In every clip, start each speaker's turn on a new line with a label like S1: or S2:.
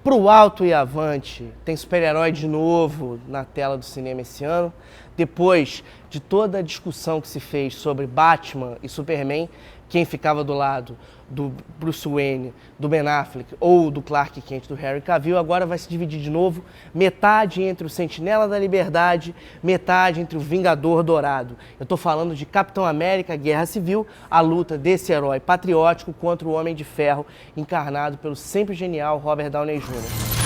S1: Pro alto e avante, tem super-herói de novo na tela do cinema esse ano. Depois de toda a discussão que se fez sobre Batman e Superman, quem ficava do lado do Bruce Wayne, do Ben Affleck ou do Clark Kent, do Henry Cavill, agora vai se dividir de novo, metade entre o Sentinela da Liberdade, metade entre o Vingador Dourado. Eu estou falando de Capitão América, Guerra Civil, a luta desse herói patriótico contra o Homem de Ferro, encarnado pelo sempre genial Robert Downey Jr.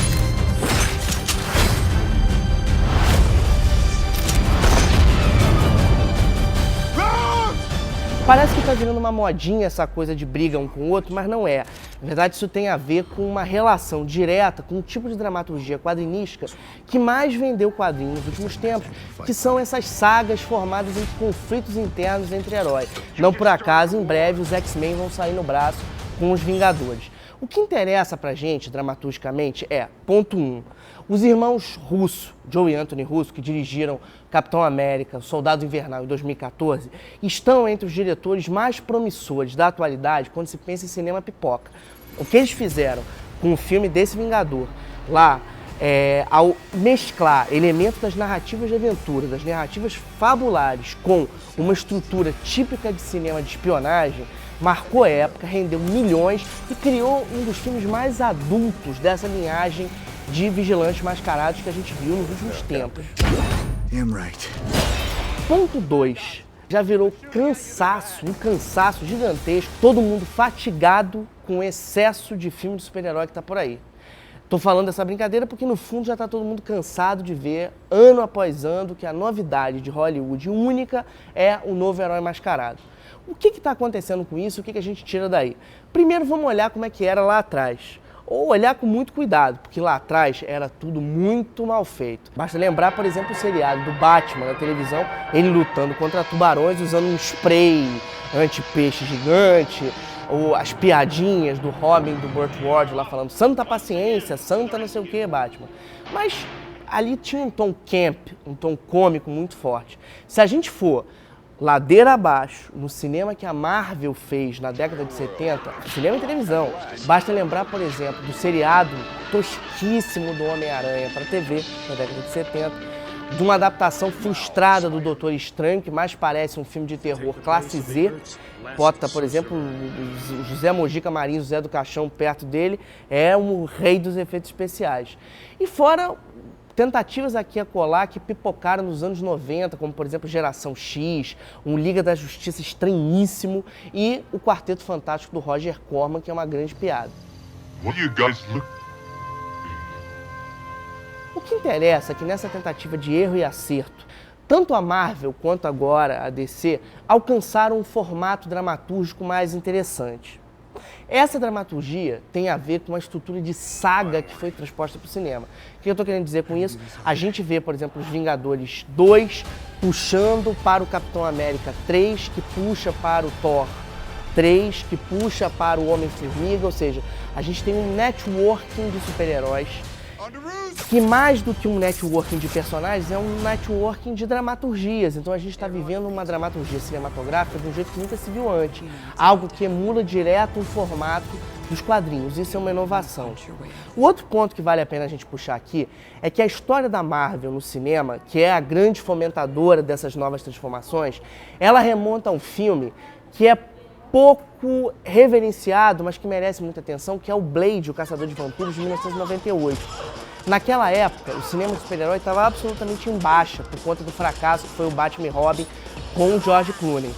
S1: Parece que está virando uma modinha essa coisa de briga um com o outro, mas não é. Na verdade, isso tem a ver com uma relação direta com um tipo de dramaturgia quadrinística que mais vendeu quadrinhos nos últimos tempos, que são essas sagas formadas entre conflitos internos entre heróis. Não por acaso, em breve, os X-Men vão sair no braço com os Vingadores. O que interessa pra gente, dramaturgicamente, é, ponto 1, os irmãos Russo, Joe e Anthony Russo, que dirigiram Capitão América, Soldado Invernal em 2014, estão entre os diretores mais promissores da atualidade quando se pensa em cinema pipoca. O que eles fizeram com o filme desse Vingador, lá, ao mesclar elementos das narrativas de aventura, das narrativas fabulares, com uma estrutura típica de cinema de espionagem, marcou época, rendeu milhões e criou um dos filmes mais adultos dessa linhagem de vigilantes mascarados que a gente viu nos últimos tempos. Ponto 2. Já virou cansaço, um cansaço gigantesco, todo mundo fatigado com o excesso de filme de super-herói que tá por aí. Tô falando dessa brincadeira porque no fundo já tá todo mundo cansado de ver, ano após ano, que a novidade de Hollywood única é o novo herói mascarado. O que está acontecendo com isso? O que a gente tira daí? Primeiro vamos olhar como é que era lá atrás. Ou olhar com muito cuidado, porque lá atrás era tudo muito mal feito. Basta lembrar, por exemplo, o seriado do Batman na televisão, ele lutando contra tubarões usando um spray anti-peixe gigante, ou as piadinhas do Robin, do Burt Ward lá falando santa paciência, santa não sei o que, Batman. Mas ali tinha um tom camp, um tom cômico muito forte. Se a gente for ladeira abaixo, no cinema que a Marvel fez na década de 70, cinema e televisão. Basta lembrar, por exemplo, do seriado tosquíssimo do Homem-Aranha para a TV, na década de 70, de uma adaptação frustrada do Doutor Estranho, que mais parece um filme de terror classe Z. Bota, por exemplo, o José Mojica Marinho, Zé do Caixão, perto dele, é um rei dos efeitos especiais. E fora tentativas aqui a colar que pipocaram nos anos 90, como por exemplo Geração X, um Liga da Justiça estranhíssimo e o Quarteto Fantástico do Roger Corman, que é uma grande piada. O que interessa é que nessa tentativa de erro e acerto, tanto a Marvel quanto agora a DC alcançaram um formato dramatúrgico mais interessante. Essa dramaturgia tem a ver com a estrutura de saga que foi transposta para o cinema. O que eu estou querendo dizer com isso? A gente vê, por exemplo, os Vingadores 2 puxando para o Capitão América 3, que puxa para o Thor 3, que puxa para o Homem-Formiga, ou seja, a gente tem um networking de super-heróis que mais do que um networking de personagens é um networking de dramaturgias. Então a gente está vivendo uma dramaturgia cinematográfica de um jeito que nunca se viu antes. Algo que emula direto o formato dos quadrinhos. Isso é uma inovação. O outro ponto que vale a pena a gente puxar aqui é que a história da Marvel no cinema, que é a grande fomentadora dessas novas transformações, ela remonta a um filme que é pouco reverenciado, mas que merece muita atenção, que é o Blade, o Caçador de Vampiros, de 1998. Naquela época, o cinema de super-herói estava absolutamente em baixa, por conta do fracasso que foi o Batman e Robin com o George Clooney.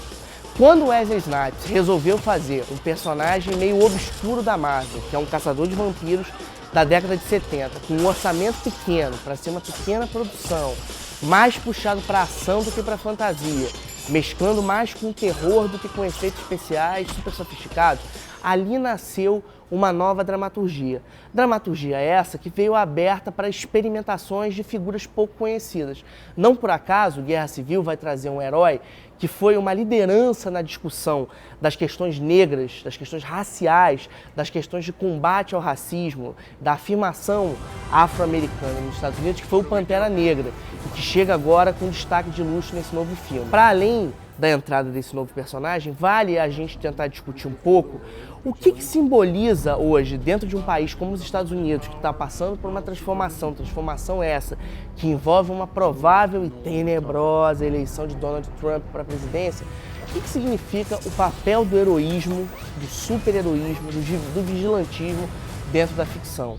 S1: Quando Wesley Snipes resolveu fazer um personagem meio obscuro da Marvel, que é um caçador de vampiros da década de 70, com um orçamento pequeno, para ser uma pequena produção, mais puxado para ação do que para fantasia, mesclando mais com terror do que com efeitos especiais super sofisticados, ali nasceu uma nova dramaturgia. Dramaturgia essa que veio aberta para experimentações de figuras pouco conhecidas. Não por acaso, Guerra Civil vai trazer um herói que foi uma liderança na discussão das questões negras, das questões raciais, das questões de combate ao racismo, da afirmação afro-americana nos Estados Unidos, que foi o Pantera Negra, e que chega agora com destaque de luxo nesse novo filme. Para além da entrada desse novo personagem, vale a gente tentar discutir um pouco o que simboliza hoje, dentro de um país como os Estados Unidos, que está passando por uma transformação essa, que envolve uma provável e tenebrosa eleição de Donald Trump para a presidência. O que significa o papel do heroísmo, do super-heroísmo, do vigilantismo dentro da ficção?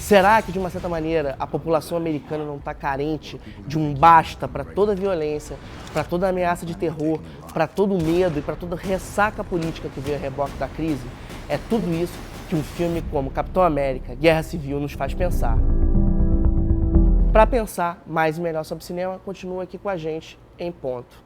S1: Será que, de uma certa maneira, a população americana não está carente de um basta para toda a violência, para toda a ameaça de terror, para todo o medo e para toda a ressaca política que veio a reboque da crise? É tudo isso que um filme como Capitão América, Guerra Civil nos faz pensar. Para pensar mais e melhor sobre cinema, continua aqui com a gente em Ponto.